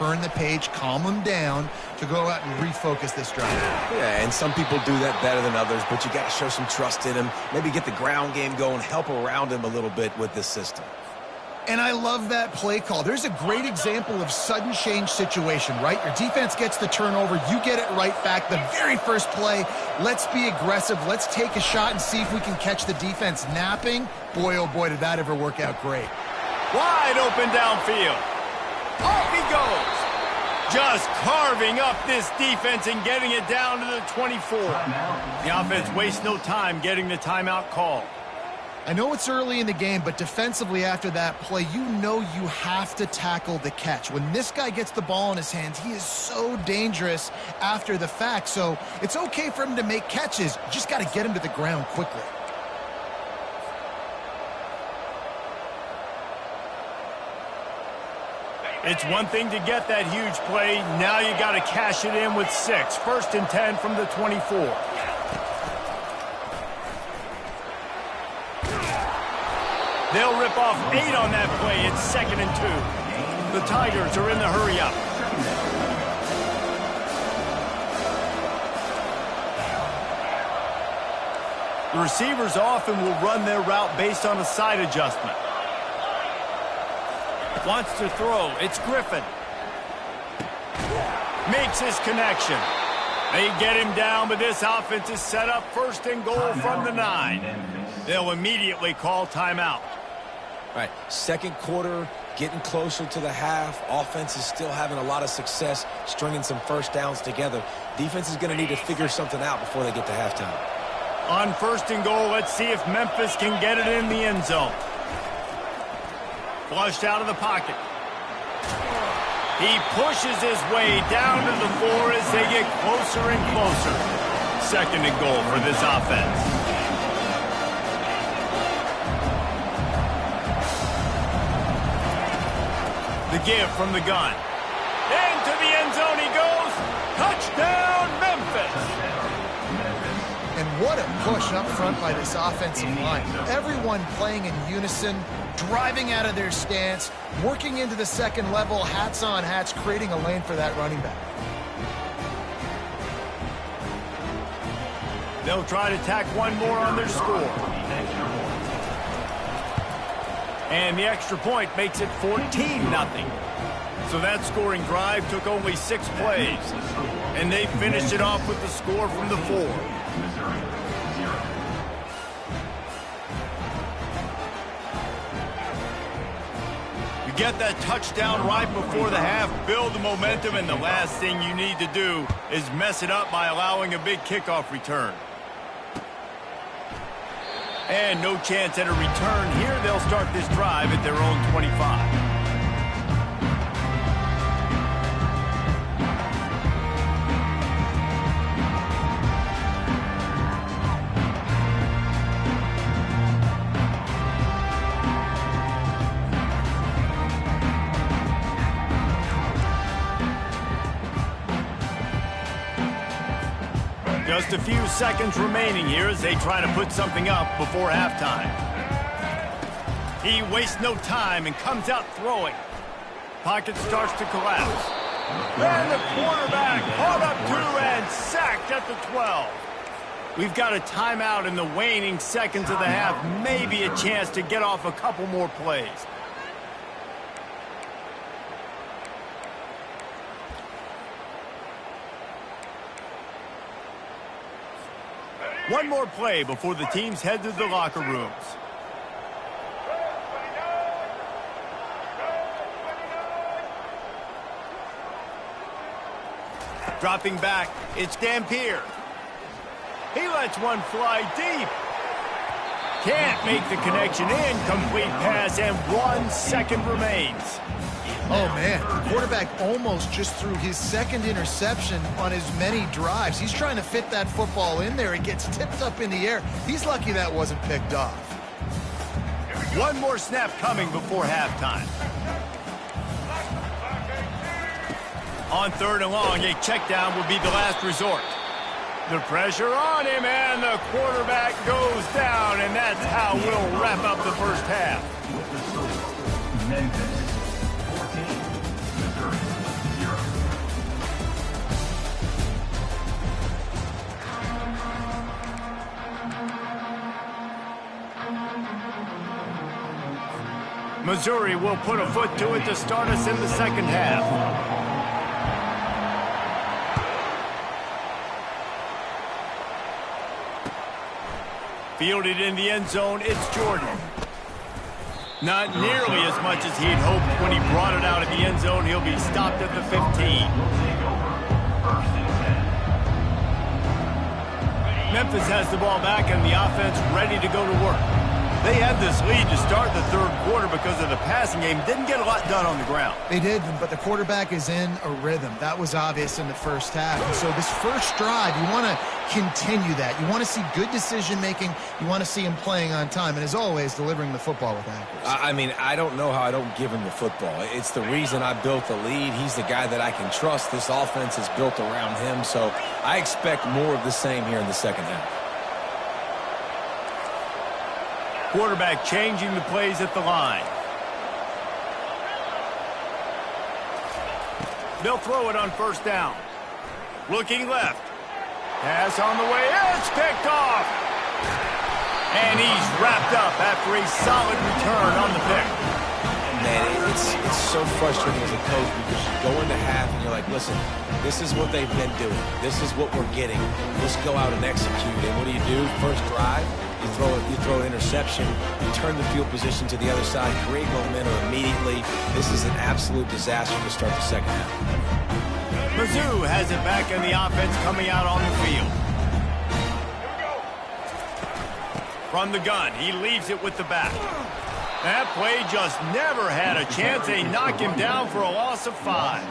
turn the page, calm them down to go out and refocus this drive. Yeah, and some people do that better than others, but you got to show some trust in him. Maybe get the ground game going, help around him a little bit with this system. And I love that play call. There's a great example of sudden change situation, right? Your defense gets the turnover, you get it right back. The very first play, let's be aggressive. Let's take a shot and see if we can catch the defense napping. Boy, oh boy, did that ever work out great. Wide open downfield. Off he goes. Just carving up this defense and getting it down to the 24. The offense wastes no time getting the timeout call. I know it's early in the game, but defensively after that play, you know you have to tackle the catch. When this guy gets the ball in his hands, he is so dangerous after the fact. So it's okay for him to make catches. You just got to get him to the ground quickly. It's one thing to get that huge play. Now you got to cash it in with 6. 1st and 10 from the 24. They'll rip off 8 on that play. It's 2nd and 2. The Tigers are in the hurry-up. The receivers often will run their route based on a side adjustment. Wants to throw. It's Griffin. Makes his connection. They get him down, but this offense is set up 1st and goal from the 9. They'll immediately call timeout. All right, second quarter, getting closer to the half. Offense is still having a lot of success stringing some first downs together. Defense is going to need to figure something out before they get to halftime. On 1st and goal, let's see if Memphis can get it in the end zone. Flushed out of the pocket. He pushes his way down to the 4 as they get closer and closer. 2nd and goal for this offense. The give from the gun. Into the end zone he goes. Touchdown, Memphis. And what a push up front by this offensive line. Everyone playing in unison, driving out of their stance, working into the second level, hats on hats, creating a lane for that running back. They'll try to tack one more on their score. And the extra point makes it 14-0. So that scoring drive took only 6 plays. And they finished it off with the score from the 4. You get that touchdown right before the half, build the momentum, and the last thing you need to do is mess it up by allowing a big kickoff return. And no chance at a return here. They'll start this drive at their own 25. Just a few seconds remaining here as they try to put something up before halftime. He wastes no time and comes out throwing. Pocket starts to collapse. And the quarterback caught up to and sacked at the 12. We've got a timeout in the waning seconds of the half. Maybe a chance to get off a couple more plays. One more play before the teams head to the locker rooms. Dropping back, it's Dampier. He lets one fly deep. Can't make the connection. Incomplete pass, and 1 second remains. Oh, man, the quarterback almost just threw his second interception on as many drives. He's trying to fit that football in there. It gets tipped up in the air. He's lucky that wasn't picked off. One more snap coming before halftime. On 3rd and long, a check down will be the last resort. The pressure on him, and the quarterback goes down, and that's how we'll wrap up the first half. Missouri will put a foot to it to start us in the second half. Fielded in the end zone, it's Jordan. Not nearly as much as he'd hoped when he brought it out of the end zone. He'll be stopped at the 15. Memphis has the ball back and the offense ready to go to work. They had this lead to start the third quarter because of the passing game. Didn't get a lot done on the ground. They did, but the quarterback is in a rhythm. That was obvious in the first half. And so this first drive, you want to continue that. You want to see good decision-making. You want to see him playing on time. And as always, delivering the football with accuracy. I mean, I don't know how I don't give him the football. It's the reason I built the lead. He's the guy that I can trust. This offense is built around him. So I expect more of the same here in the second half. Quarterback changing the plays at the line. They'll throw it on first down. Looking left. Pass on the way. It's picked off. And he's wrapped up after a solid return on the pick. Man, it's so frustrating as a coach because you go into half and you're like, listen, this is what they've been doing. This is what we're getting. Let's go out and execute. And what do? First drive, you throw an interception, you turn the field position to the other side, create momentum immediately. This is an absolute disaster to start the second half. Mizzou has it back in the offense coming out on the field. From the gun, he leaves it with the back. That play just never had a chance. They knock him down for a loss of 5.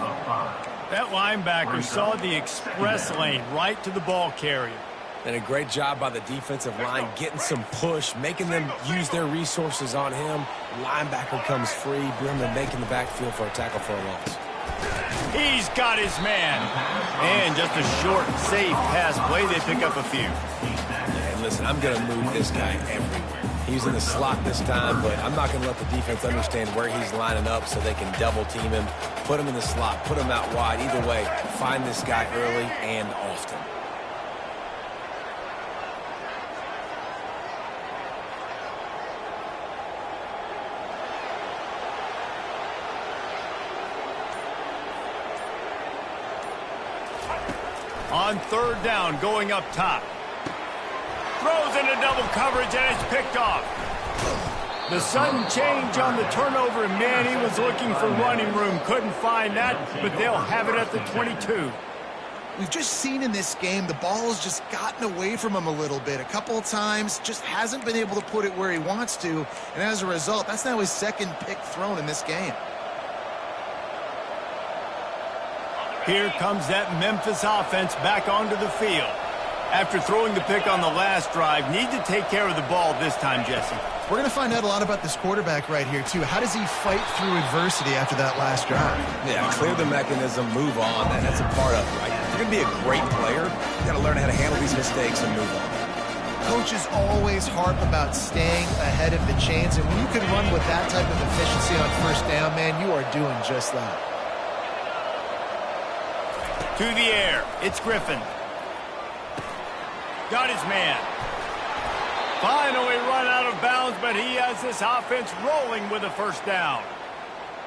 That linebacker saw the express lane right to the ball carrier. And a great job by the defensive line, getting some push, making them use their resources on him. Linebacker comes free, Bremer making the backfield for a tackle for a loss. He's got his man. And just a short, safe pass play. They pick up a few. And listen, I'm going to move this guy everywhere. He's in the slot this time, but I'm not going to let the defense understand where he's lining up so they can double team him, put him in the slot, put him out wide. Either way, find this guy early and often. On third down, going up top. Throws into double coverage, and it's picked off. The sudden change on the turnover, and man, he was looking for running room. Couldn't find that, but they'll have it at the 22. We've just seen in this game the ball has just gotten away from him a little bit. A couple of times, just hasn't been able to put it where he wants to. And as a result, that's now his second pick thrown in this game. Here comes that Memphis offense back onto the field. After throwing the pick on the last drive, need to take care of the ball this time, Jesse. We're going to find out a lot about this quarterback right here, too. How does he fight through adversity after that last drive? Yeah, clear the mechanism, move on. That's a part of it, right? If you're going to be a great player, you got to learn how to handle these mistakes and move on. Coaches always harp about staying ahead of the chains, and when you can run with that type of efficiency on first down, man, you are doing just that. To the air, it's Griffin. Got his man. Finally run out of bounds, but he has this offense rolling with a first down.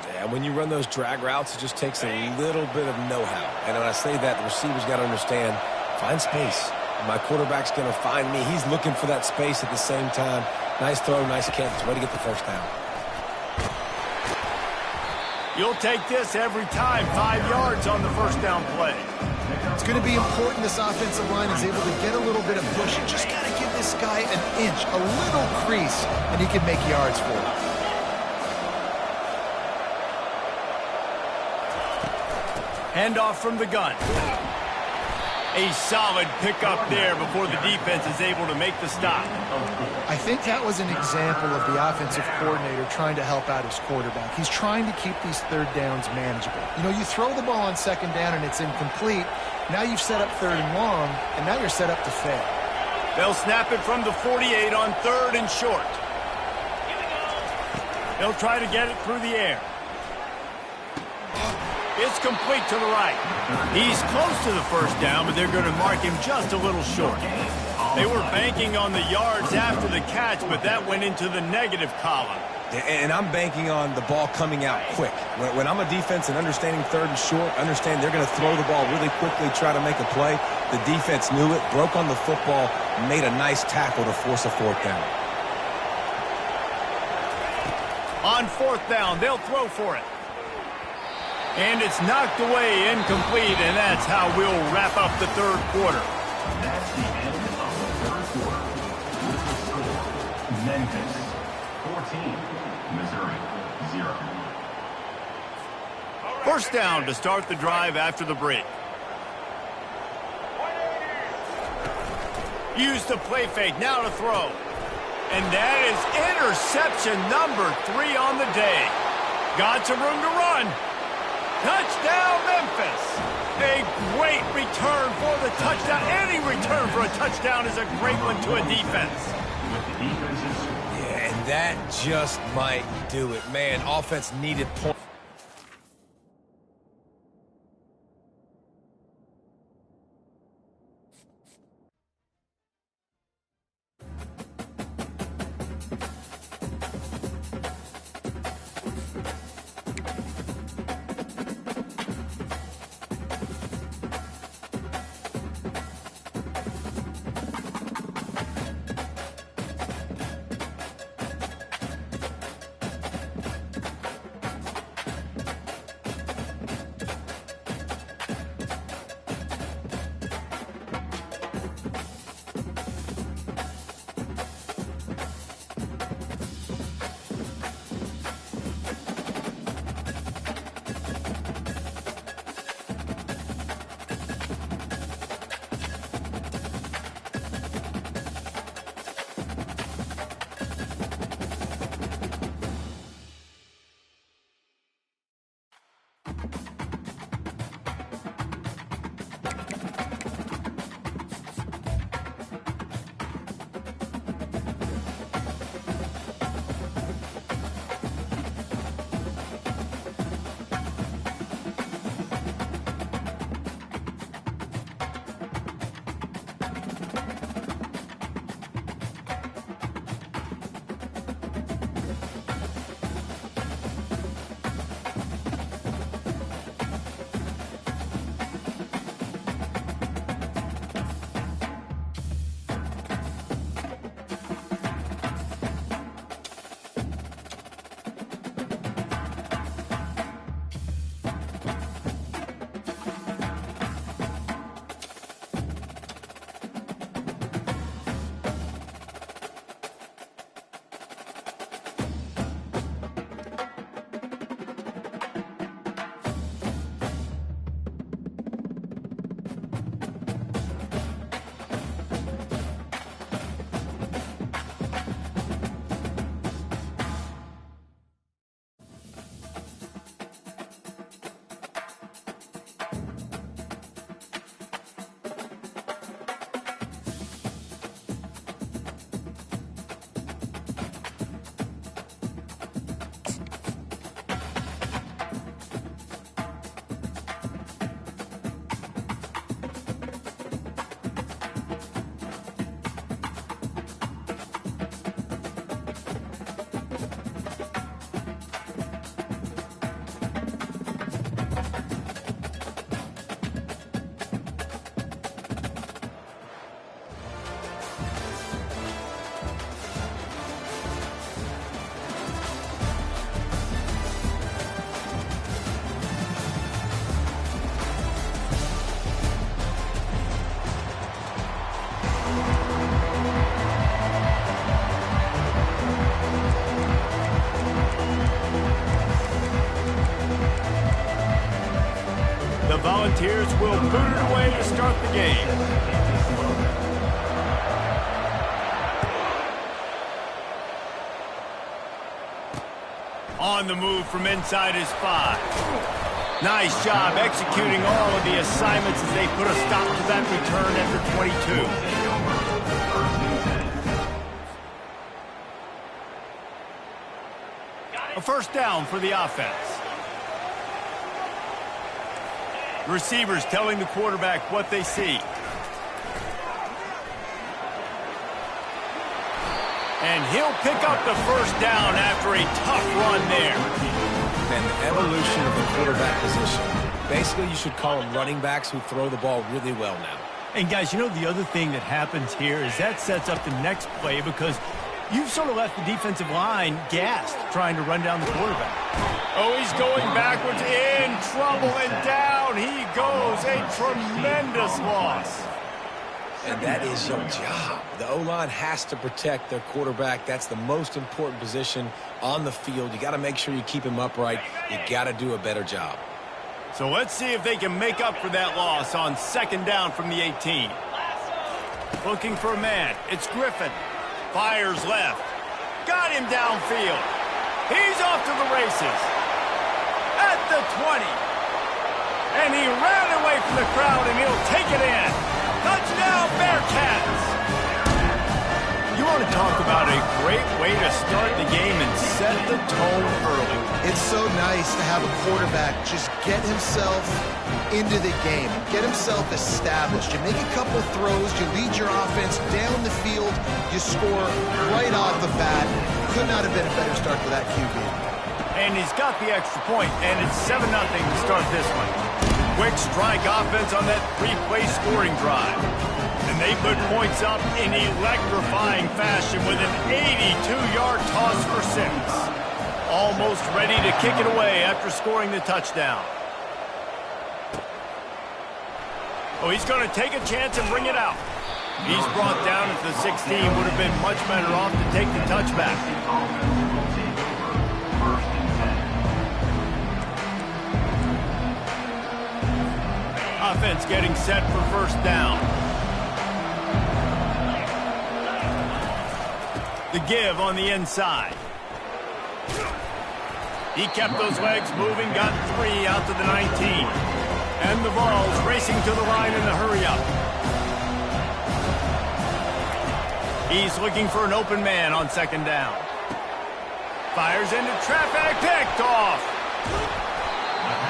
Yeah, when you run those drag routes, it just takes a little bit of know-how. And when I say that, the receiver's got to understand, find space. My quarterback's going to find me. He's looking for that space at the same time. Nice throw, nice catch. Way to get the first down. You'll take this every time. 5 yards on the first down play. It's going to be important this offensive line is able to get a little bit of push. You just got to give this guy an inch, a little crease, and he can make yards for it. Handoff from the gun. A solid pickup there before the defense is able to make the stop. I think that was an example of the offensive coordinator trying to help out his quarterback. He's trying to keep these third downs manageable. You know, you throw the ball on second down and it's incomplete. Now you've set up third and long, and now you're set up to fail. They'll snap it from the 48 on third and short. They'll try to get it through the air. It's complete to the right. He's close to the first down, but they're going to mark him just a little short. They were banking on the yards after the catch, but that went into the negative column. And I'm banking on the ball coming out quick. When I'm a defense and understanding third and short, understand they're going to throw the ball really quickly, try to make a play. The defense knew it, broke on the football, made a nice tackle to force a fourth down. On fourth down, they'll throw for it. And it's knocked away, incomplete, and that's how we'll wrap up the third quarter. That's the end of the third quarter. With the score, Memphis 14, Missouri 0. First down to start the drive after the break. Use the play fake, now to throw. And that is interception number 3 on the day. Got some room to run. Touchdown, Memphis. A great return for the touchdown. Any return for a touchdown is a great one to a defense. Yeah, and that just might do it. Man, offense needed points. Volunteers will boot it away to start the game. On the move from inside his 5. Nice job executing all of the assignments as they put a stop to that return after 22. A first down for the offense. Receivers telling the quarterback what they see. And he'll pick up the first down after a tough run there. And the evolution of the quarterback position. Basically, you should call them running backs who throw the ball really well now. And guys, you know the other thing that happens here is that sets up the next play because you've sort of left the defensive line gassed trying to run down the quarterback. Oh, he's going backwards, in trouble, and down he goes. A tremendous loss. And that is your job. The O-line has to protect their quarterback. That's the most important position on the field. You got to make sure you keep him upright. You got to do a better job. So let's see if they can make up for that loss on second down from the 18. Looking for a man. It's Griffin. Fires left. Got him downfield. He's off to the races. At the 20. And he ran away from the crowd, and he'll take it in. Touchdown, Bearcats! You want to talk about a great way to start the game and set the tone early. It's so nice to have a quarterback just get himself into the game, get himself established. You make a couple throws, you lead your offense down the field, you score right off the bat. Could not have been a better start for that QB. And he's got the extra point, and it's 7-0 to start this one. Quick strike offense on that three-play scoring drive. And they put points up in electrifying fashion with an 82-yard toss for 6. Almost ready to kick it away after scoring the touchdown. Oh, he's going to take a chance and bring it out. He's brought down at the 16. Would have been much better off to take the touchback. Offense getting set for first down. The give on the inside. He kept those legs moving, got 3 out to the 19. And the Vols racing to the line in the hurry-up. He's looking for an open man on second down. Fires into traffic, picked off.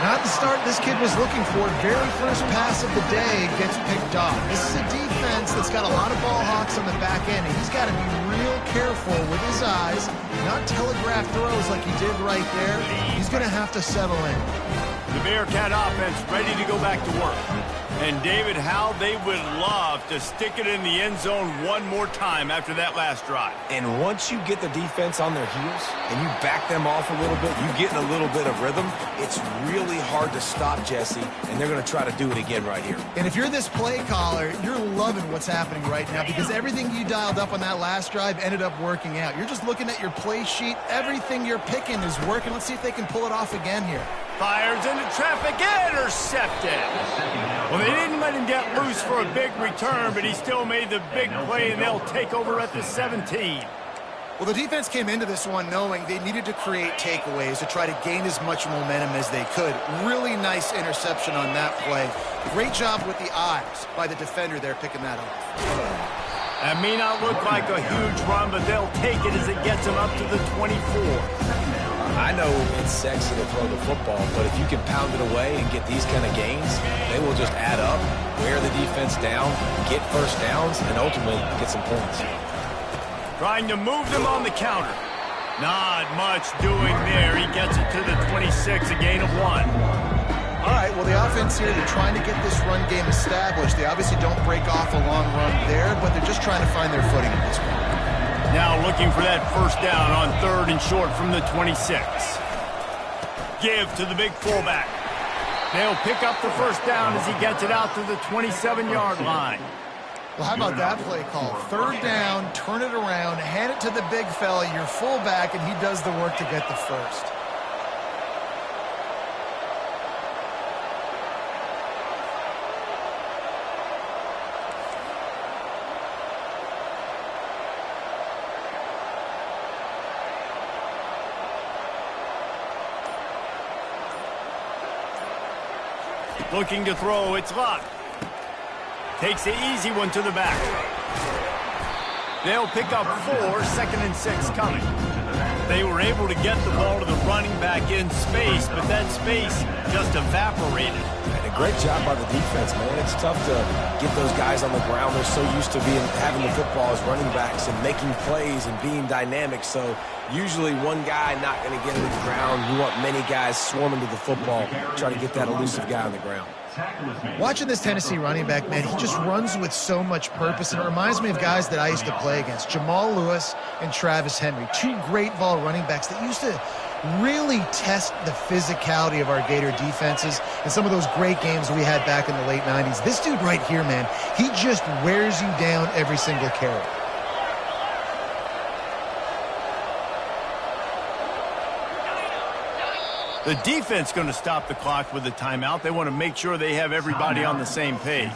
Not the start this kid was looking for. Very first pass of the day gets picked off. This is a defense that's got a lot of ball hawks on the back end, and he's got to be real careful with his eyes, not telegraph throws like he did right there. He's going to have to settle in. The Bearcat offense ready to go back to work. And David, how they would love to stick it in the end zone one more time after that last drive. And once you get the defense on their heels and you back them off a little bit, you get in a little bit of rhythm, it's really hard to stop, Jesse, and they're going to try to do it again right here. And if you're this play caller, you're loving what's happening right now because everything you dialed up on that last drive ended up working out. You're just looking at your play sheet. Everything you're picking is working. Let's see if they can pull it off again here. Fires into traffic, intercepted. Well, they didn't let him get loose for a big return, but he still made the big play, and they'll take over at the 17. Well, the defense came into this one knowing they needed to create takeaways to try to gain as much momentum as they could. Really nice interception on that play. Great job with the eyes by the defender there picking that off. That may not look like a huge run, but they'll take it as it gets them up to the 24. I know it's sexy to throw the football, but if you can pound it away and get these kind of gains, they will just add up, wear the defense down, get first downs, and ultimately get some points. Trying to move them on the counter. Not much doing there. He gets it to the 26, a gain of 1. All right, well, the offense here, they're trying to get this run game established. They obviously don't break off a long run there, but they're just trying to find their footing at this point. Now looking for that first down on 3rd and short from the 26. Give to the big fullback. They'll pick up the first down as he gets it out to the 27-yard line. Well, how about that play call? 3rd down, turn it around, hand it to the big fella, your fullback, and he does the work to get the first. Looking to throw, it's Luck. Takes the easy one to the back. They'll pick up 4, 2nd and 6 coming. They were able to get the ball to the running back in space, but that space just evaporated. And a great job by the defense, man. It's tough to get those guys on the ground. They're so used to having the football as running backs and making plays and being dynamic. So usually one guy not going to get it to the ground. You want many guys swarming to the football, trying to get that elusive guy on the ground. Watching this Tennessee running back, man, he just runs with so much purpose, and it reminds me of guys that I used to play against, Jamal Lewis and Travis Henry, two great ball running backs that used to really test the physicality of our Gator defenses and some of those great games we had back in the late 90s. This dude right here, man, he just wears you down every single carry. The defense going to stop the clock with a timeout. They want to make sure they have everybody on the same page.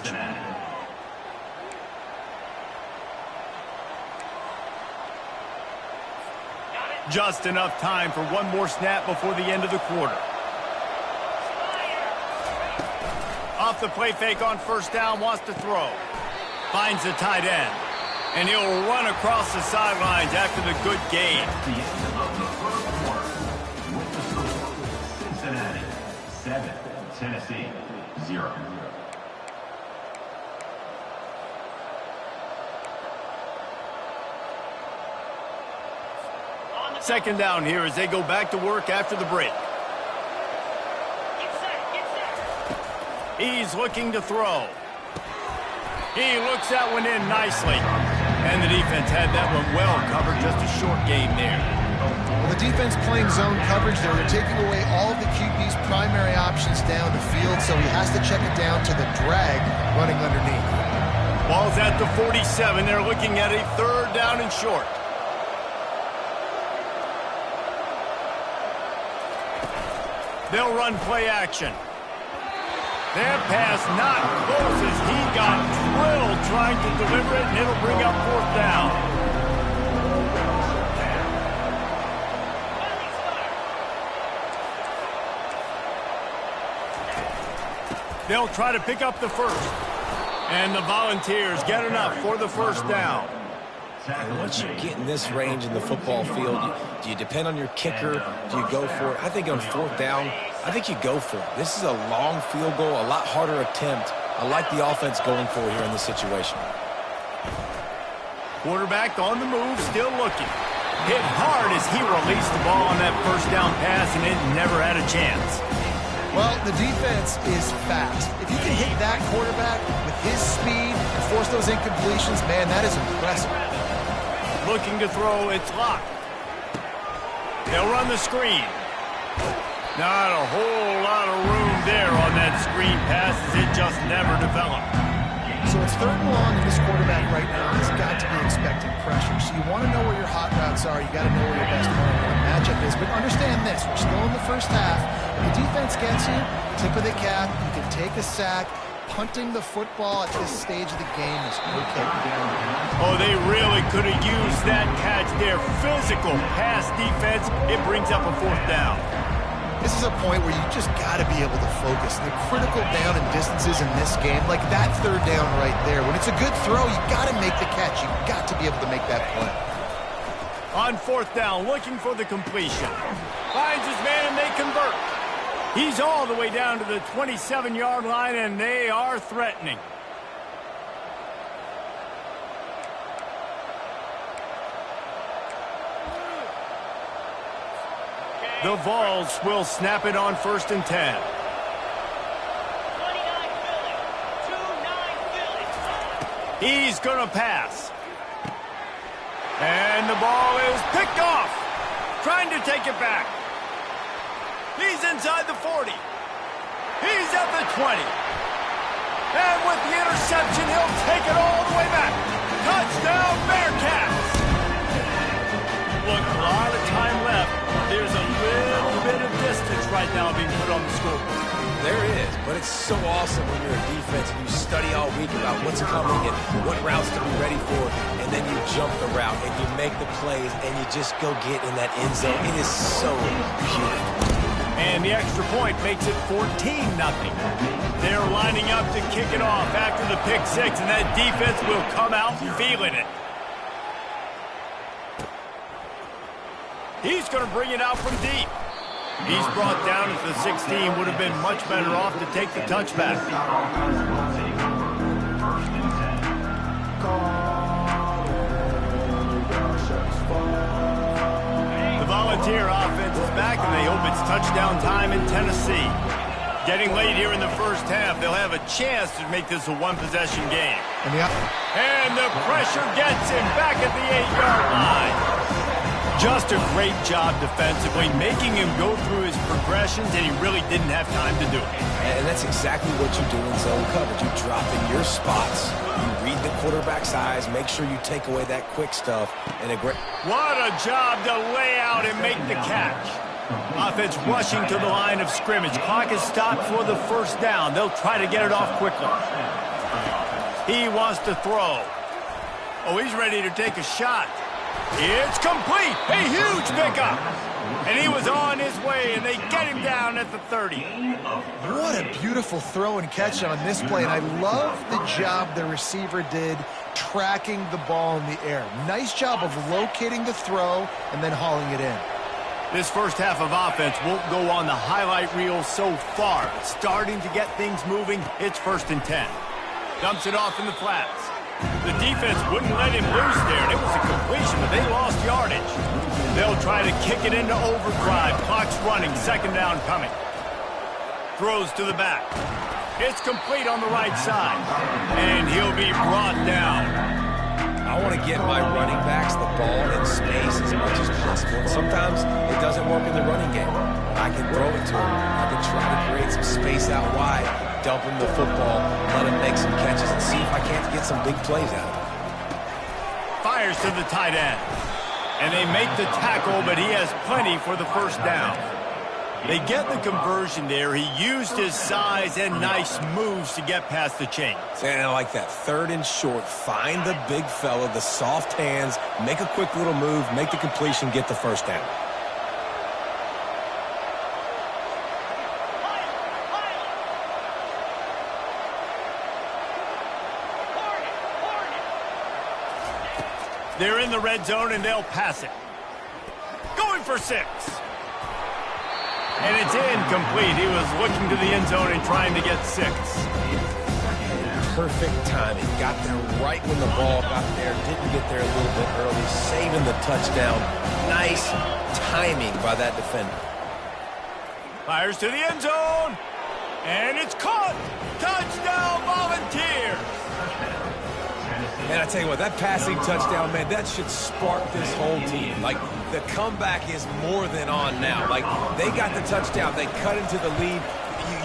Just enough time for one more snap before the end of the quarter. Off the play fake on first down, wants to throw. Finds the tight end. And he'll run across the sidelines after the good gain. The end of the first quarter with the score, Cincinnati 7, Tennessee 0. Second down here as they go back to work after the break. He's looking to throw. He looks that one in nicely. And the defense had that one well covered, just a short game there. Well, the defense playing zone coverage there. They're taking away all of the QB's primary options down the field, so he has to check it down to the drag running underneath. Ball's at the 47. They're looking at a third down and short. They'll run play action. Their pass not close as he got drilled trying to deliver it, and it'll bring up fourth down. They'll try to pick up the first. And the Volunteers get enough for the first down. And once you get in this range in the football field, do you depend on your kicker? Do you go for it? I think on fourth down, I think you go for it. This is a long field goal, a lot harder attempt. I like the offense going for it here in this situation. Quarterback on the move, still looking. Hit hard as he released the ball on that first down pass, and it never had a chance. Well, the defense is fast. If you can hit that quarterback with his speed and force those incompletions, man, that is impressive. Looking to throw, it's locked. They'll run the screen. Not a whole lot of room there on that screen pass as it just never developed. So it's third and long, and this quarterback right now has got to be expecting pressure. So you want to know where your hot routes are. You got to know where your best one-on-one matchup is. But understand this, we're still in the first half. If the defense gets you, tip of the cap, you can take a sack. Punting the football at this stage of the game is okay. Oh, they really could have used that catch there. Physical pass defense. It brings up a fourth down. This is a point where you just got to be able to focus. The critical down and distances in this game, like that third down right there. When it's a good throw, you got to make the catch. You got to be able to make that play. On fourth down, looking for the completion. Finds his man and they convert. He's all the way down to the 27-yard line, and they are threatening. The Vols will snap it on 1st and 10. He's going to pass. And the ball is picked off. Trying to take it back. He's inside the 40. He's at the 20. And with the interception, he'll take it all the way back. Touchdown, Bearcats! Look, a lot of time left. There's a little bit of distance right now being put on the scoreboard. There is, but it's so awesome when you're a defense and you study all week about what's coming and what routes to be ready for, and then you jump the route and you make the plays and you just go get in that end zone. It is so beautiful. And the extra point makes it 14-0. They're lining up to kick it off after the pick six, and that defense will come out feeling it. He's going to bring it out from deep. He's brought down at the 16, would have been much better off to take the touchback. The Volunteer offense is back, and they hope it's touchdown time in Tennessee. Getting late here in the first half, they'll have a chance to make this a one-possession game. And the pressure gets him back at the 8-yard line. Just a great job defensively, making him go through his progressions, and he really didn't have time to do it. And that's exactly what you do in zone coverage. You drop in your spots. You read the quarterback's eyes, make sure you take away that quick stuff. And What a job to lay out and make the catch. Offense rushing to the line of scrimmage. Clock is stopped for the first down. They'll try to get it off quickly. He wants to throw. Oh, he's ready to take a shot. It's complete. A huge pickup. And he was on his way, and they get him down at the 30. What a beautiful throw and catch on this play. And I love the job the receiver did tracking the ball in the air. Nice job of locating the throw and then hauling it in. This first half of offense won't go on the highlight reel so far. But starting to get things moving, it's 1st and 10. Dumps it off in the flats. The defense wouldn't let him loose there, and it was a completion, but they lost yardage. They'll try to kick it into overdrive. Clock's running, 2nd down coming. Throws to the back. It's complete on the right side, and he'll be brought down. I want to get my running backs the ball in space as much as possible. And sometimes it doesn't work in the running game. I can throw it to him. I can try to create some space out wide, dump him the football, let him make some catches, and see if I can't get some big plays out of him. Fires to the tight end. And they make the tackle, but he has plenty for the first down. They get the conversion there. He used his size and nice moves to get past the chains. And I like that. 3rd and short. Find the big fella, the soft hands, make a quick little move, make the completion, get the first down. They're in the red zone, and they'll pass it. Going for 6. And it's incomplete. He was looking to the end zone and trying to get 6. Perfect timing. Got there right when the ball got there. Didn't get there a little bit early. Saving the touchdown. Nice timing by that defender. Fires to the end zone. And it's caught. Touchdown, Volunteers. Man, I tell you what, that passing touchdown, man, that should spark this whole team. Like, the comeback is more than on now. Like, they got the touchdown. They cut into the lead.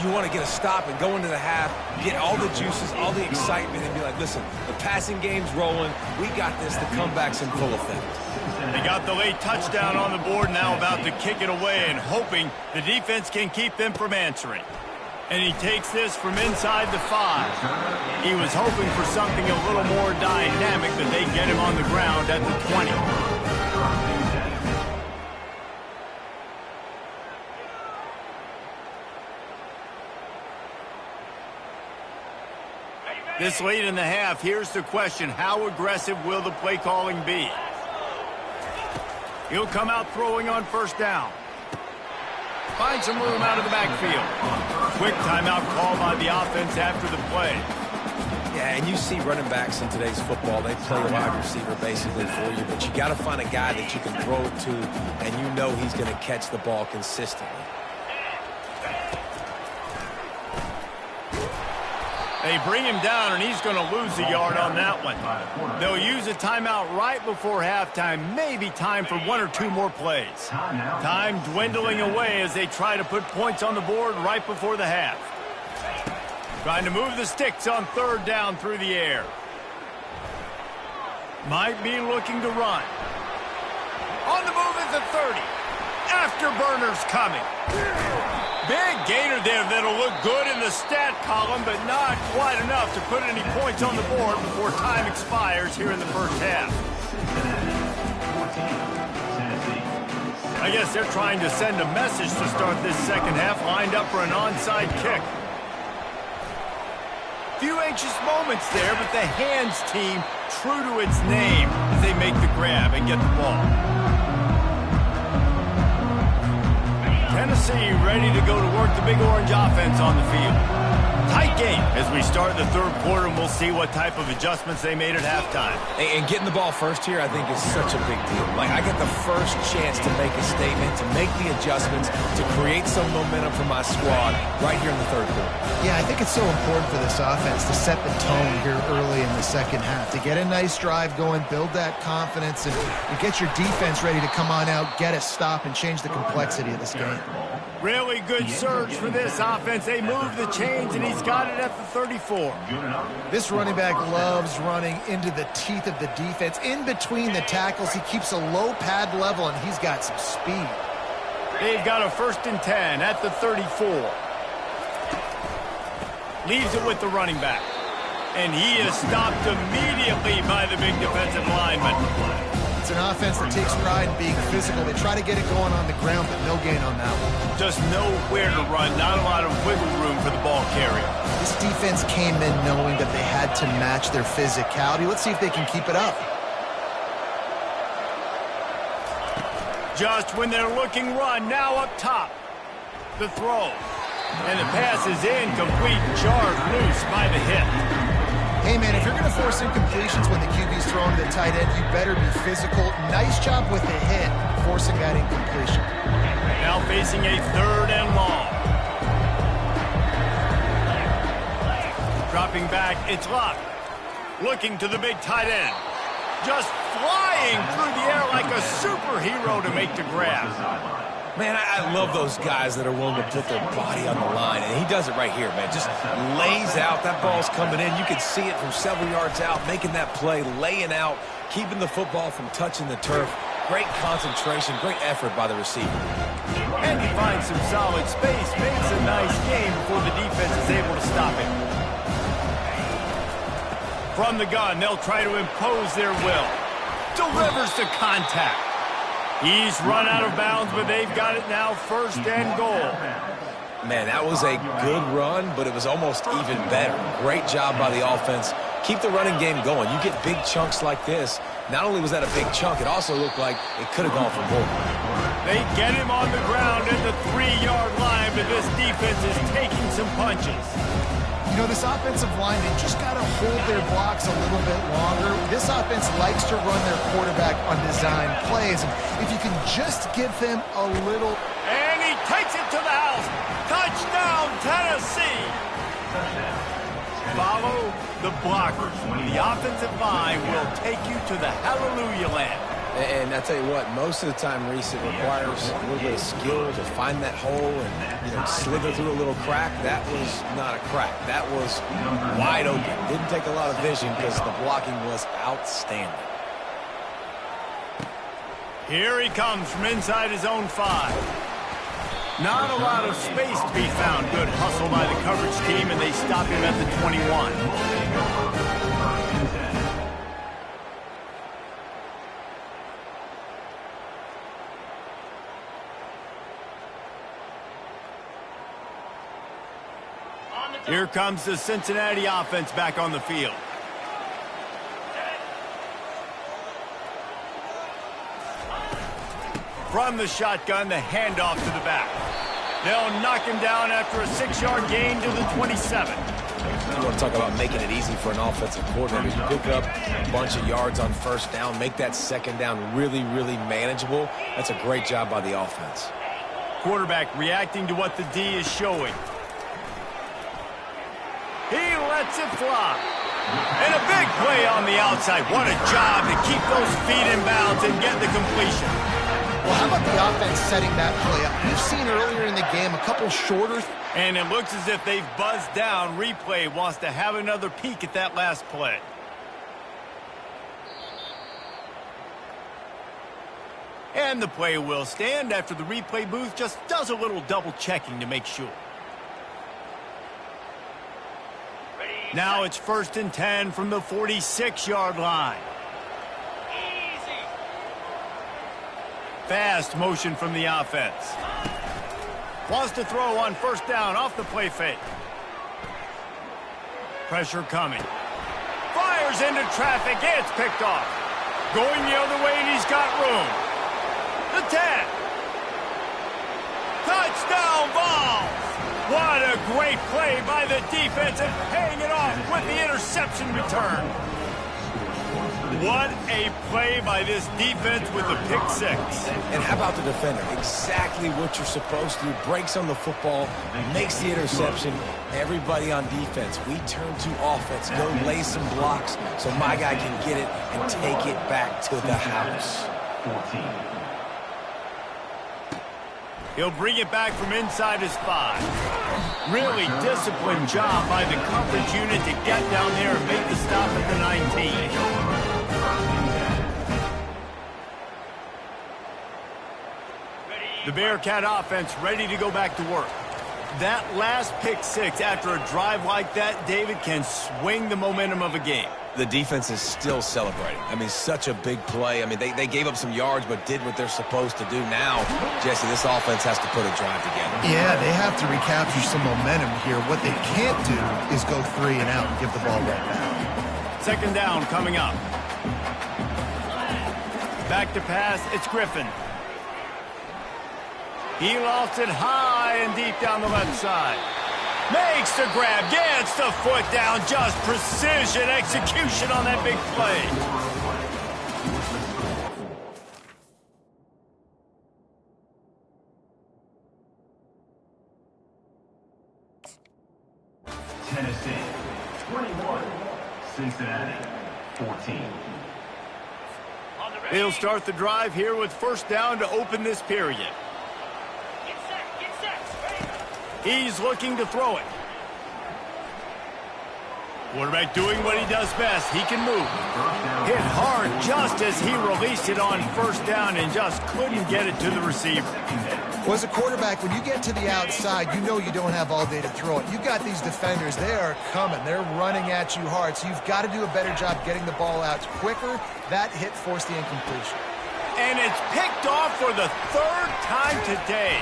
You want to get a stop and go into the half, get all the juices, all the excitement, and be like, listen, the passing game's rolling. We got this. The comeback's in full effect. They got the late touchdown on the board, now about to kick it away and hoping the defense can keep them from answering. And he takes this from inside the 5. He was hoping for something a little more dynamic, but they get him on the ground at the 20. This late in the half, here's the question. How aggressive will the play calling be? He'll come out throwing on 1st down. Find some room out of the backfield. Quick timeout call by the offense after the play. Yeah, and you see running backs in today's football, they play a wide receiver basically for you, but you got to find a guy that you can throw it to, and you know he's going to catch the ball consistently. They bring him down, and he's going to lose a yard on that one. They'll use a timeout right before halftime. Maybe time for 1 or 2 more plays. Time dwindling away as they try to put points on the board right before the half. Trying to move the sticks on 3rd down through the air. Might be looking to run. On the move at the 30. Afterburners coming. Big gainer there that'll look good in the stat column, but not quite enough to put any points on the board before time expires here in the first half. I guess they're trying to send a message to start this second half, lined up for an onside kick. Few anxious moments there, but the hands team true to its name as they make the grab and get the ball. Tennessee Tennessee ready to go to work the Big Orange offense on the field. Tight game as we start the third quarter, and we'll see what type of adjustments they made at halftime. And getting the ball first here, I think, is such a big deal. Like, I get the first chance to make a statement, to make the adjustments, to create some momentum for my squad right here in the third quarter. Yeah, I think it's so important for this offense to set the tone here early in the second half, to get a nice drive going, build that confidence, and get your defense ready to come on out, get a stop, and change the complexity of this game. Really good surge for this offense. They move the chains, and he's got it at the 34. This running back loves running into the teeth of the defense. In between the tackles, he keeps a low pad level, and he's got some speed. They've got a 1st and 10 at the 34. Leaves it with the running back. And he is stopped immediately by the big defensive lineman. It's an offense that takes pride in being physical. They try to get it going on the ground, but no gain on that one. Just nowhere to run, not a lot of wiggle room for the ball carrier. This defense came in knowing that they had to match their physicality. Let's see if they can keep it up. Just when they're looking run, now up top. The throw. And the pass is incomplete, jarred loose by the hip. Hey, man, if you're going to force incompletions when the QB's throwing to the tight end, you better be physical. Nice job with the hit, forcing that incompletion. Now facing a 3rd and long. Dropping back, it's Luck. Looking to the big tight end. Just flying through the air like a superhero to make the grab. Man, I love those guys that are willing to put their body on the line, and he does it right here, man. Just lays out. That ball's coming in. You can see it from several yards out, making that play, laying out, keeping the football from touching the turf. Great concentration, great effort by the receiver. And he finds some solid space, makes a nice game before the defense is able to stop him. From the gun, they'll try to impose their will. Delivers the contact. He's run out of bounds, but they've got it now 1st and goal. Man, that was a good run, but it was almost even better. Great job by the offense. Keep the running game going. You get big chunks like this. Not only was that a big chunk, it also looked like it could have gone for more. They get him on the ground at the 3-yard line, but this defense is taking some punches. You know, this offensive line, they just got to hold their blocks a little bit longer. This offense likes to run their quarterback on design plays. And if you can just give them a little... And he takes it to the house. Touchdown, Tennessee. Follow the blockers. The offensive line will take you to the hallelujah land. And I tell you what, most of the time, Reese, it requires a little bit of skill to find that hole and slither through a little crack. That was not a crack. That was wide open. Didn't take a lot of vision because the blocking was outstanding. Here he comes from inside his own 5. Not a lot of space to be found. Good hustle by the coverage team, and they stop him at the 21. Here comes the Cincinnati offense back on the field. From the shotgun, the handoff to the back. They'll knock him down after a 6-yard gain to the 27. You want to talk about making it easy for an offensive coordinator. You pick up a bunch of yards on 1st down, make that 2nd down really, really manageable. That's a great job by the offense. Quarterback reacting to what the D is showing. He lets it fly. And a big play on the outside. What a job to keep those feet in bounds and get the completion. Well, how about the offense setting that play up? We've seen earlier in the game a couple shorter. And it looks as if they've buzzed down. Replay wants to have another peek at that last play. And the play will stand after the replay booth just does a little double checking to make sure. Now it's 1st and 10 from the 46-yard line. Easy. Fast motion from the offense. Wants to throw on 1st down off the play fake. Pressure coming. Fires into traffic. It's picked off. Going the other way, and he's got room. The 10. Touchdown ball! What a great play by the defense and paying it off with the interception return. What a play by this defense with the pick six. And how about the defender? Exactly what you're supposed to do. Breaks on the football, makes the interception. Everybody on defense, we turn to offense. Go lay some blocks so my guy can get it and take it back to the house. 14. He'll bring it back from inside his 5. Really disciplined job by the coverage unit to get down there and make the stop at the 19. The Bearcat offense ready to go back to work. That last pick six after a drive like that, David, can swing the momentum of a game. The defense is still celebrating. I mean, such a big play. I mean, they gave up some yards but did what they're supposed to do. Now, Jesse, this offense has to put a drive together. Yeah, they have to recapture some momentum here. What they can't do is go 3 and out and give the ball right back. Second down coming up. Back to pass, it's Griffin. He lost it high and deep down the left side. Makes the grab, gets the foot down, just precision execution on that big play. Tennessee, 21. Cincinnati, 14. He'll start the drive here with first down to open this period. He's looking to throw it. Quarterback doing what he does best. He can move. Hit hard just as he released it on first down and just couldn't get it to the receiver. Well, as a quarterback, when you get to the outside, you know you don't have all day to throw it. You've got these defenders. They are coming. They're running at you hard. So you've got to do a better job getting the ball out quicker. That hit forced the incompletion. And it's picked off for the 3rd time today.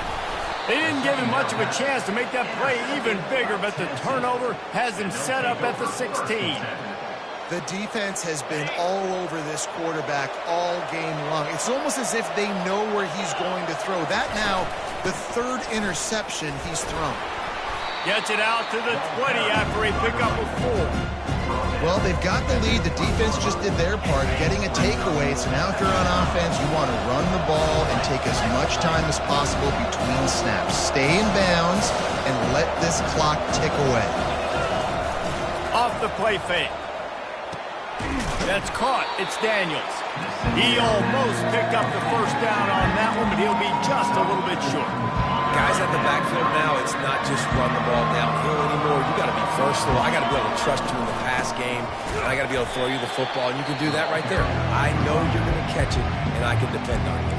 They didn't give him much of a chance to make that play even bigger, but the turnover has him set up at the 16. The defense has been all over this quarterback all game long. It's almost as if they know where he's going to throw. That now, the 3rd interception he's thrown. Gets it out to the 20 after a pickup of 4. Well, they've got the lead. The defense just did their part, getting a takeaway. So now if you're on offense, you want to run the ball and take as much time as possible between snaps. Stay in bounds and let this clock tick away. Off the play fake. That's caught. It's Daniels. He almost picked up the first down on that one, but he'll be just a little bit short. Guys at the backfield now, it's not just run the ball downhill anymore. You got to be versatile. I got to be able to trust you in the pass game, and I got to be able to throw you the football, and you can do that right there. I know you're going to catch it, and I can depend on you.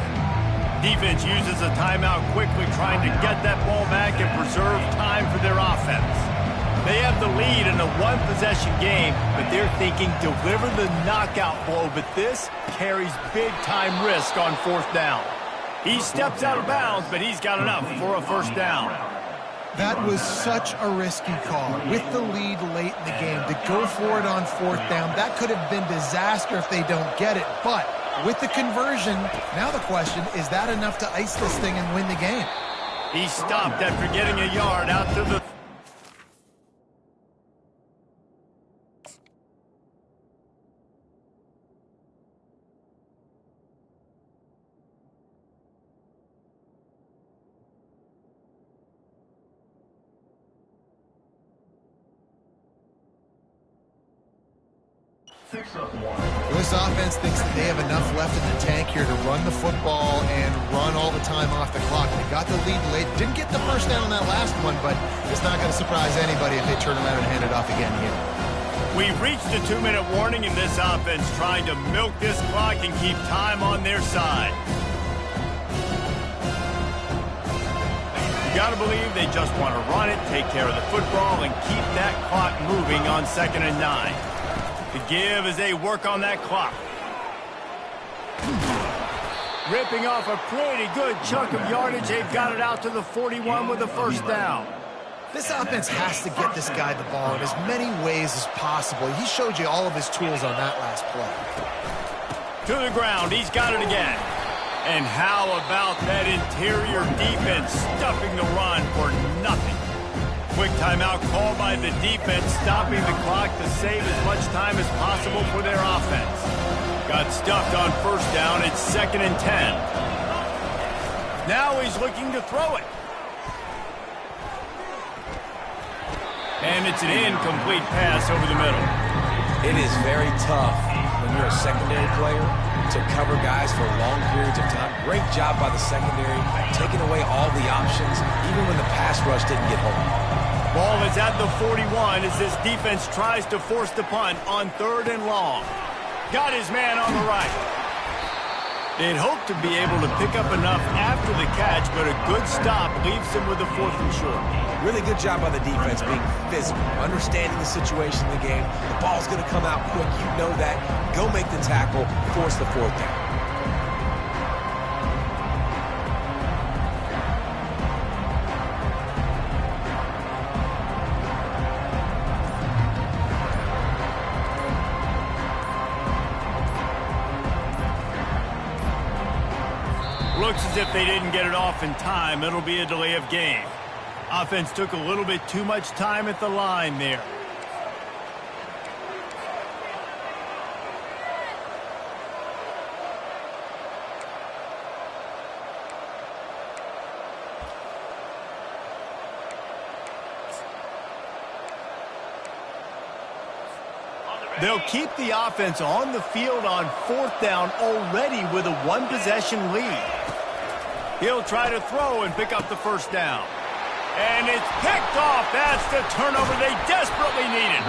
Defense uses a timeout quickly, trying to get that ball back and preserve time for their offense. They have the lead in a one-possession game, but they're thinking deliver the knockout blow, but this carries big-time risk on 4th down. He steps out of bounds, but he's got enough for a first down. That was such a risky call. With the lead late in the game, to go for it on 4th down, that could have been disaster if they don't get it. But with the conversion, now the question, is that enough to ice this thing and win the game? He stopped after getting a yard out to the... This offense thinks that they have enough left in the tank here to run the football and run all the time off the clock. They got the lead late. Didn't get the first down on that last one, but it's not going to surprise anybody if they turn around and hand it off again here. We've reached the 2-minute warning in this offense, trying to milk this clock and keep time on their side. You got to believe they just want to run it, take care of the football, and keep that clock moving on 2nd and 9. The give as they work on that clock. Ripping off a pretty good chunk of yardage. They've got it out to the 41 with a first down. This offense has to get this guy the ball in as many ways as possible. He showed you all of his tools on that last play. To the ground. He's got it again. And how about that interior defense stuffing the run for nothing? Quick timeout called by the defense, stopping the clock to save as much time as possible for their offense. Got stuffed on first down. It's 2nd and 10. Now he's looking to throw it. And it's an incomplete pass over the middle. It is very tough when you're a secondary player to cover guys for long periods of time. Great job by the secondary, taking away all the options, even when the pass rush didn't get home. Ball is at the 41 as this defense tries to force the punt on 3rd and long. Got his man on the right. They'd hoped to be able to pick up enough after the catch, but a good stop leaves them with a 4th and short. Really good job by the defense being physical, understanding the situation in the game. The ball's going to come out quick. You know that. Go make the tackle, force the 4th down. Looks as if they didn't get it off in time. It'll be a delay of game. Offense took a little bit too much time at the line there. They'll keep the offense on the field on 4th down already with a 1-possession lead. He'll try to throw and pick up the first down. And it's picked off. That's the turnover they desperately needed.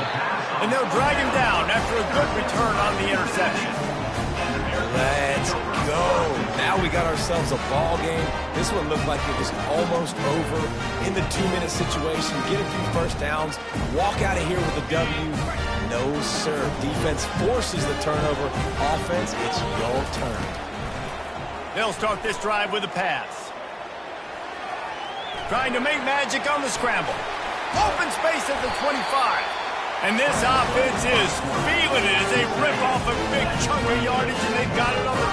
And they'll drag him down after a good return on the interception. Let's go. Now we got ourselves a ball game. This one looked like it was almost over in the 2-minute situation. Get a few first downs, walk out of here with a W. No, sir. Defense forces the turnover. Offense, it's your turn. They'll start this drive with a pass. Trying to make magic on the scramble. Open space at the 25. And this offense is feeling it as they rip off a big chunk of yardage, and they've got it on the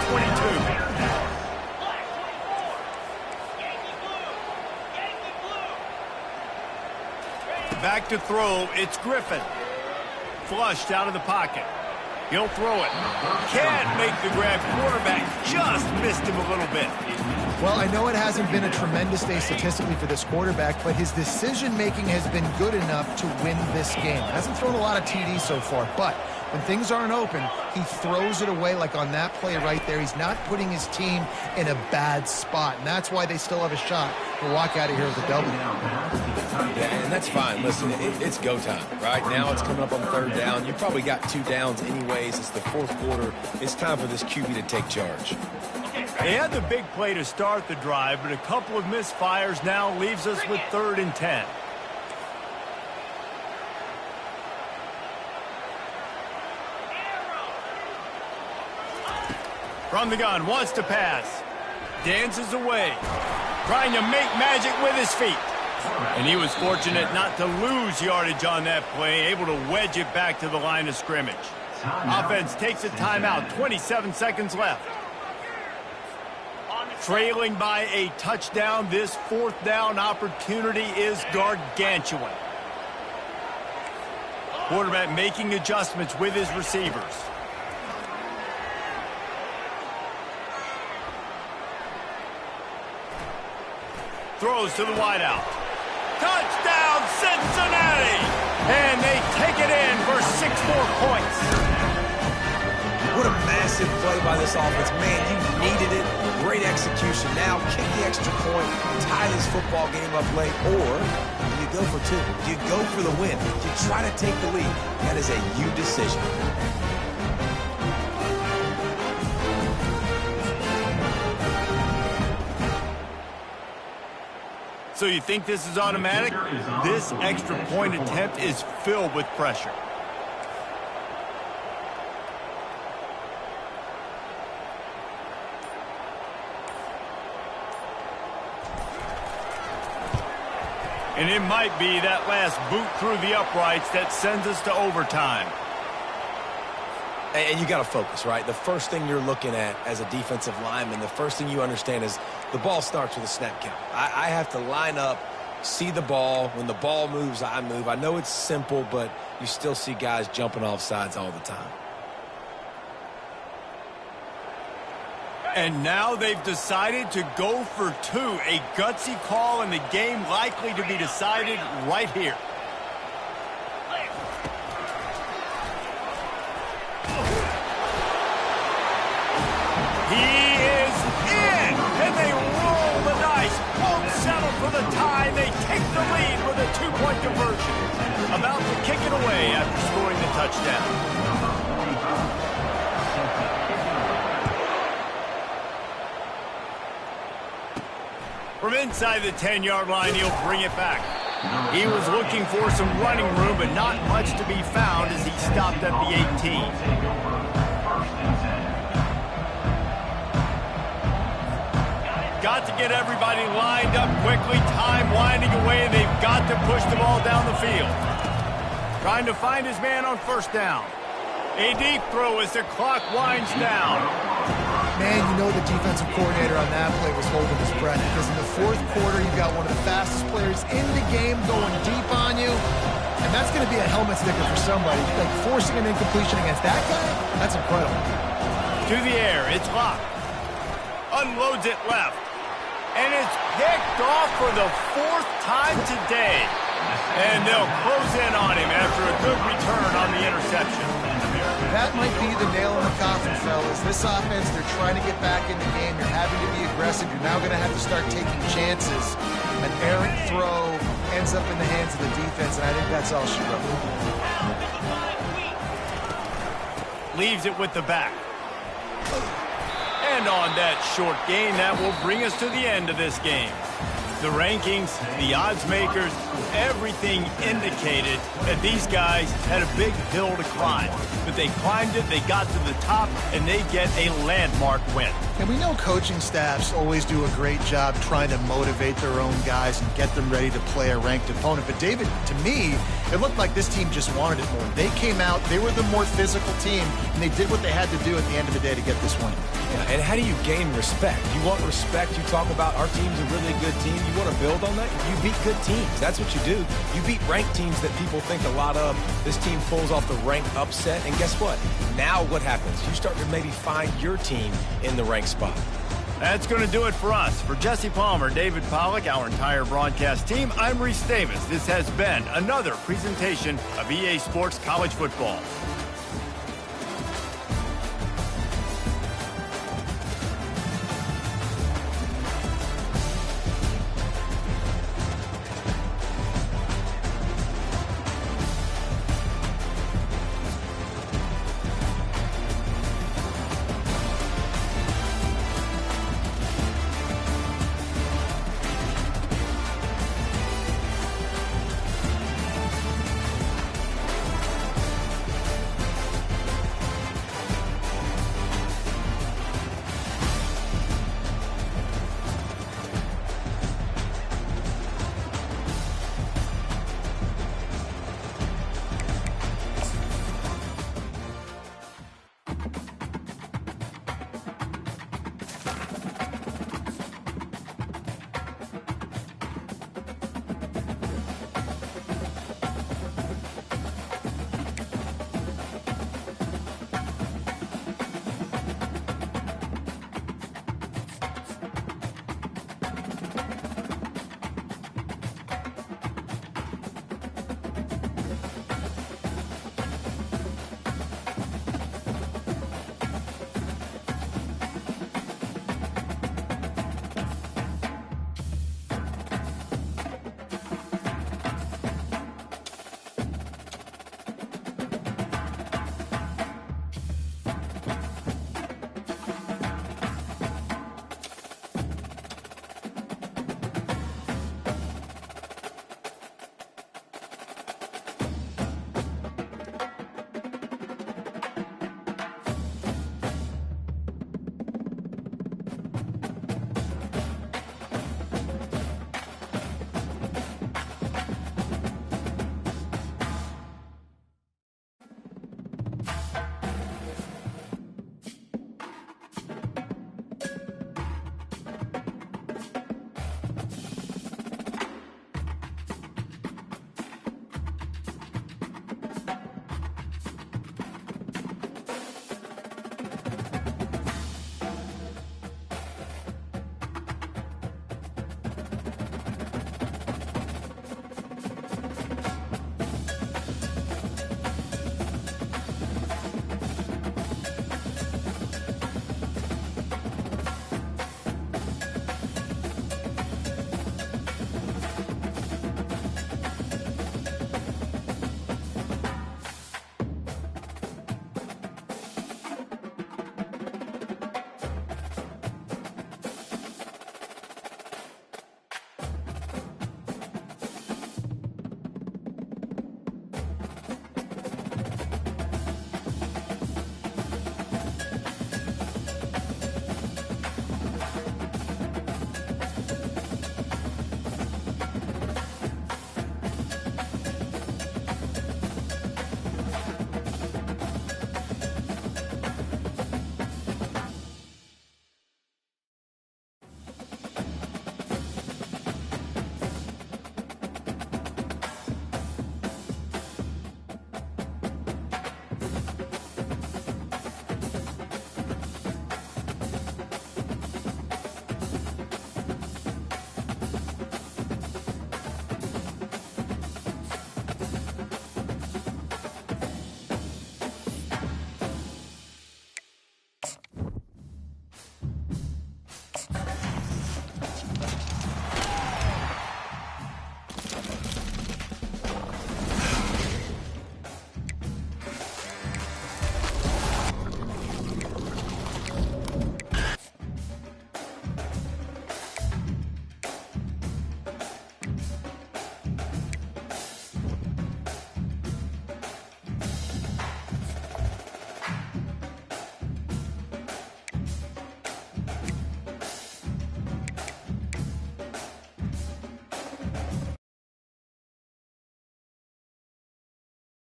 22. Back to throw, it's Griffin. Flushed out of the pocket. He'll throw it. Can't make the grab. Quarterback just missed him a little bit. Well, I know it hasn't been a tremendous day statistically for this quarterback, but his decision-making has been good enough to win this game. Hasn't thrown a lot of TDs so far, but when things aren't open, he throws it away like on that play right there. He's not putting his team in a bad spot, and that's why they still have a shot to walk out of here with a W. Yeah, and that's fine. Listen, it's go time, right? Now it's coming up on 3rd down. You probably got 2 downs anyways. It's the 4th quarter. It's time for this QB to take charge. They had the big play to start the drive, but a couple of misfires now leaves us with 3rd and 10. From the gun, wants to pass. Dances away. Trying to make magic with his feet. And he was fortunate not to lose yardage on that play, able to wedge it back to the line of scrimmage. Offense takes a timeout, 27 seconds left. Trailing by a touchdown, this 4th down opportunity is gargantuan. Quarterback making adjustments with his receivers. Throws to the wideout. Touchdown, Cincinnati! And they take it in for 6 more points. What a massive play by this offense. Man, you needed it. Great execution. Now kick the extra point, tie this football game up late, or do you go for 2? Do you go for the win? Do you try to take the lead? That is a you decision. So you think this is automatic? This extra point attempt is filled with pressure. And it might be that last boot through the uprights that sends us to overtime. And you got to focus, right? The first thing you're looking at as a defensive lineman, the first thing you understand is the ball starts with a snap count. I have to line up, see the ball. When the ball moves, I move. I know it's simple, but you still see guys jumping off sides all the time. And now they've decided to go for two. A gutsy call, and the game likely to be decided right here. He is in, and they roll the dice. Won't settle for the tie. They take the lead with a two-point conversion. About to kick it away after scoring the touchdown. From inside the 10-yard line, he'll bring it back. He was looking for some running room, but not much to be found as he stopped at the 18. Got to get everybody lined up quickly. Time winding away, and they've got to push the ball down the field. Trying to find his man on first down. A deep throw as the clock winds down. Man, you know the defensive coordinator on that play was holding his breath, because in the fourth quarter, you've got one of the fastest players in the game going deep on you, and that's going to be a helmet sticker for somebody. Like forcing an incompletion against that guy, that's incredible. To the air, it's locked. Unloads it left. And it's picked off for the fourth time today. And they'll close in on him after a good return on the interception. That might be the nail in the coffin, fellas. This offense, they're trying to get back in the game. You're having to be aggressive. You're now going to have to start taking chances. An errant throw ends up in the hands of the defense, and I think that's all she wrote. Leaves it with the back. And on that short gain, that will bring us to the end of this game. The rankings, the odds makers, everything indicated that these guys had a big hill to climb. But they climbed it, they got to the top, and they get a landmark win. And we know coaching staffs always do a great job trying to motivate their own guys and get them ready to play a ranked opponent. But David, to me, it looked like this team just wanted it more. They came out, they were the more physical team, and they did what they had to do at the end of the day to get this win. Yeah, and how do you gain respect? You want respect, you talk about our team's a really good team. You want to build on that? You beat good teams. That's what you do. You beat ranked teams that people think a lot of. This team pulls off the ranked upset, and guess what? Now what happens? You start to maybe find your team in the ranked spot. That's going to do it for us. For Jesse Palmer, David Pollack, our entire broadcast team, I'm Reese Davis. This has been another presentation of EA Sports College Football.